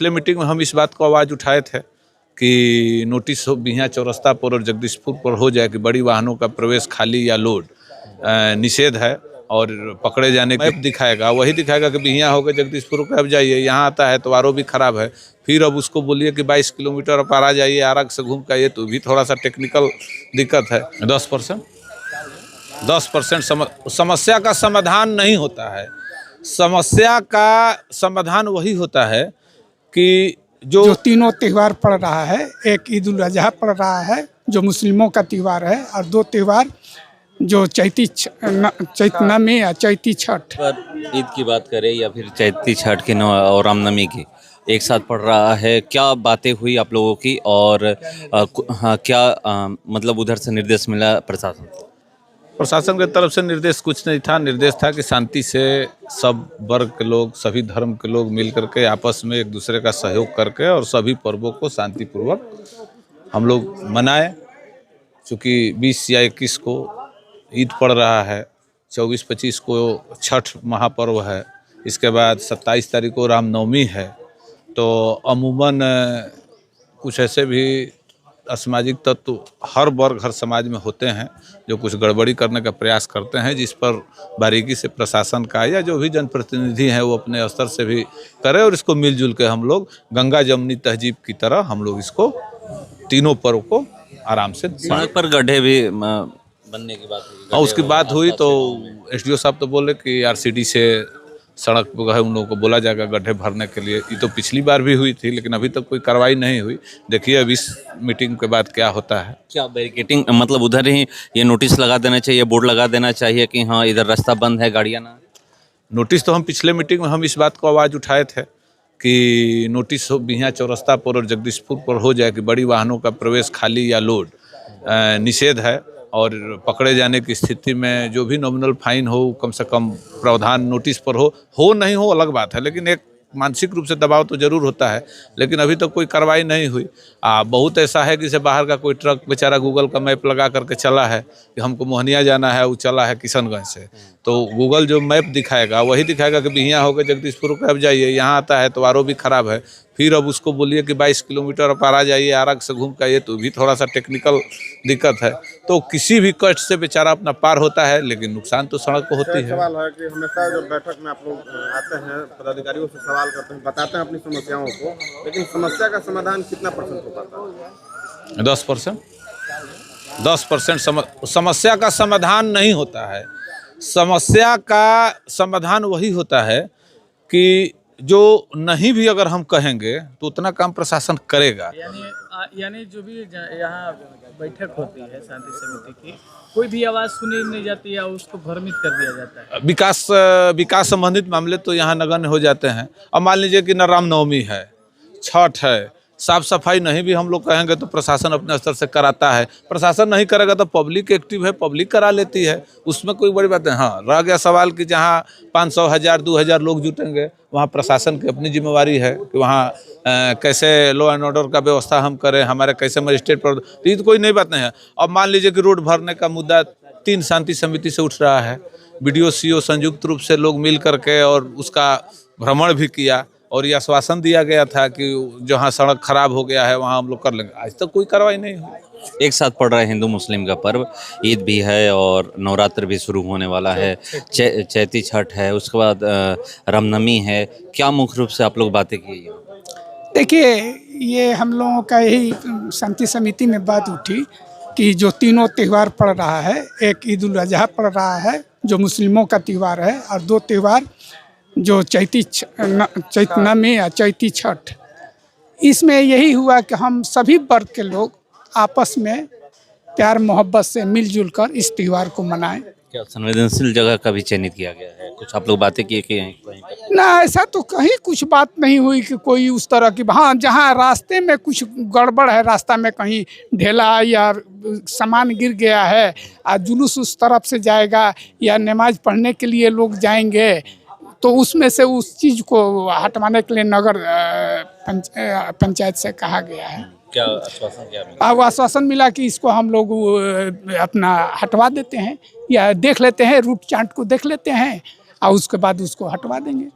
पिछले मीटिंग में हम इस बात को आवाज़ उठाए थे कि नोटिस बिहियां चौरस्ता पर और जगदीशपुर पर हो जाए कि बड़ी वाहनों का प्रवेश खाली या लोड निषेध है और पकड़े जाने की दिखाएगा, वही दिखाएगा कि बिहियां होकर जगदीशपुर को अब जाइए, यहाँ आता है तो आरओ भी खराब है, फिर अब उसको बोलिए कि 22 किलोमीटर पार आ जाइए आरग से घूम कर, ये तो भी थोड़ा सा टेक्निकल दिक्कत है। 10% समस्या का समाधान नहीं होता है। समस्या का समाधान वही होता है कि जो तीनों त्यौहार पड़ रहा है, एक ईद उल अजहा पड़ रहा है जो मुस्लिमों का त्यौहार है, और 2 त्यौहार जो चैती नवमी या चैती छठ पर ईद की बात करें या फिर चैती छठ की और रामनवमी की एक साथ पड़ रहा है, क्या बातें हुई आप लोगों की और क्या मतलब उधर से निर्देश मिला प्रशासन की तरफ से? निर्देश कुछ नहीं था। निर्देश था कि शांति से सब वर्ग के लोग, सभी धर्म के लोग मिल करके आपस में एक दूसरे का सहयोग करके और सभी पर्वों को शांतिपूर्वक हम लोग मनाएं। चूँकि 20 या 21 को ईद पड़ रहा है, 24-25 को छठ महापर्व है, इसके बाद 27 तारीख को रामनवमी है, तो अमूमन कुछ ऐसे भी असामाजिक तत्व हर वर्ग हर समाज में होते हैं जो कुछ गड़बड़ी करने का प्रयास करते हैं, जिस पर बारीकी से प्रशासन का या जो भी जनप्रतिनिधि हैं वो अपने स्तर से भी करें और इसको मिलजुल के हम लोग गंगा जमुनी तहजीब की तरह हम लोग इसको तीनों पर्व को आराम से। सड़क पर गड्ढे भी बनने की बात हुई, और उसकी बात हुई तो एसडीओ साहब तो बोले कि आरसीडी से सड़क पर है उन लोगों को बोला जाएगा गड्ढे भरने के लिए। ये तो पिछली बार भी हुई थी लेकिन अभी तक कोई कार्रवाई नहीं हुई। देखिए अब इस मीटिंग के बाद क्या होता है। क्या बैरिकेटिंग मतलब उधर ही ये नोटिस लगा देना चाहिए, बोर्ड लगा देना चाहिए कि हाँ इधर रास्ता बंद है, गाड़ियाँ ना? नोटिस तो हम पिछले मीटिंग में हम इस बात को आवाज़ उठाए थे कि नोटिस बिहियां चौरस्ता पर और जगदीशपुर पर हो जाए कि बड़ी वाहनों का प्रवेश खाली या लोड निषेध है और पकड़े जाने की स्थिति में जो भी नॉमिनल फाइन हो कम से कम प्रावधान नोटिस पर हो नहीं हो अलग बात है, लेकिन एक मानसिक रूप से दबाव तो जरूर होता है। लेकिन अभी तक कोई कार्रवाई नहीं हुई। बहुत ऐसा है कि जैसे बाहर का कोई ट्रक बेचारा गूगल का मैप लगा करके चला है कि हमको मोहनिया जाना है, वो चला है किशनगंज से, तो गूगल जो मैप दिखाएगा वही दिखाएगा कि बिहियां होकर जगदीशपुर को अब जाइए, यहाँ आता है तो आरओ भी खराब है, फिर अब उसको बोलिए कि 22 किलोमीटर पार आ जाइए आरग से घूम कर, ये तो भी थोड़ा सा टेक्निकल दिक्कत है। तो किसी भी कष्ट से बेचारा अपना पार होता है, लेकिन नुकसान तो सड़क को होती है। सवाल है कि हमेशा जब बैठक में आप लोग आते हैं पदाधिकारियों से सवाल करते हैं, बताते हैं अपनी समस्याओं को, लेकिन समस्या का समाधान कितना परसेंट हो पाता है? 10% समस्या का समाधान नहीं होता है। समस्या का समाधान वही होता है कि जो नहीं भी अगर हम कहेंगे तो उतना काम प्रशासन करेगा। यानी जो भी यहाँ बैठक होती है शांति समिति की, कोई भी आवाज़ सुनी नहीं जाती है, उसको भ्रमित कर दिया जाता है। विकास संबंधित मामले तो यहाँ नगण्य हो जाते हैं। अब मान लीजिए कि न रामनवमी है, छठ है, साफ सफाई नहीं भी हम लोग कहेंगे तो प्रशासन अपने स्तर से कराता है। प्रशासन नहीं करेगा तो पब्लिक एक्टिव है, पब्लिक करा लेती है, उसमें कोई बड़ी बात नहीं। हाँ, रह गया सवाल कि जहाँ 500, 1000, 2000 लोग जुटेंगे वहाँ प्रशासन की अपनी जिम्मेवारी है कि वहाँ कैसे लॉ एंड ऑर्डर का व्यवस्था हम करें, हमारे कैसे मजिस्ट्रेट पर, ये तो कोई नई बात नहीं है। अब मान लीजिए कि रोड भरने का मुद्दा 3 शांति समिति से उठ रहा है, BDO CO संयुक्त रूप से लोग मिल करके और उसका भ्रमण भी किया और ये आश्वासन दिया गया था कि जहाँ सड़क खराब हो गया है वहाँ हम लोग कर लेंगे। आज तक कोई कार्रवाई नहीं हुई। एक साथ पड़ रहा है हिंदू मुस्लिम का पर्व, ईद भी है और नवरात्र भी शुरू होने वाला है, चैती छठ है, उसके बाद रामनवमी है। क्या मुख्य रूप से आप लोग बातें की? देखिए, ये हम लोगों का यही शांति समिति में बात उठी कि जो तीनों त्यौहार पड़ रहा है, एक ईद उल अजहा पड़ रहा है जो मुस्लिमों का त्यौहार है, और 2 त्यौहार जो चैती नवमी या चैती छठ, इसमें यही हुआ कि हम सभी वर्ग के लोग आपस में प्यार मोहब्बत से मिलजुल कर इस त्यौहार को मनाएं। क्या संवेदनशील जगह का भी चयनित किया गया है? कुछ आप लोग बातें किए कि ना, ऐसा तो कहीं कुछ बात नहीं हुई कि कोई उस तरह की। हाँ, जहाँ रास्ते में कुछ गड़बड़ है, रास्ता में कहीं ढेला या सामान गिर गया है और जुलूस उस तरफ से जाएगा या नमाज पढ़ने के लिए लोग जाएंगे, तो उसमें से उस चीज़ को हटवाने के लिए नगर पंचायत से कहा गया है। क्या आश्वासन क्या मिला? अब आश्वासन मिला कि इसको हम लोग अपना हटवा देते हैं या देख लेते हैं, रूट चार्ट को देख लेते हैं और उसके बाद उसको हटवा देंगे।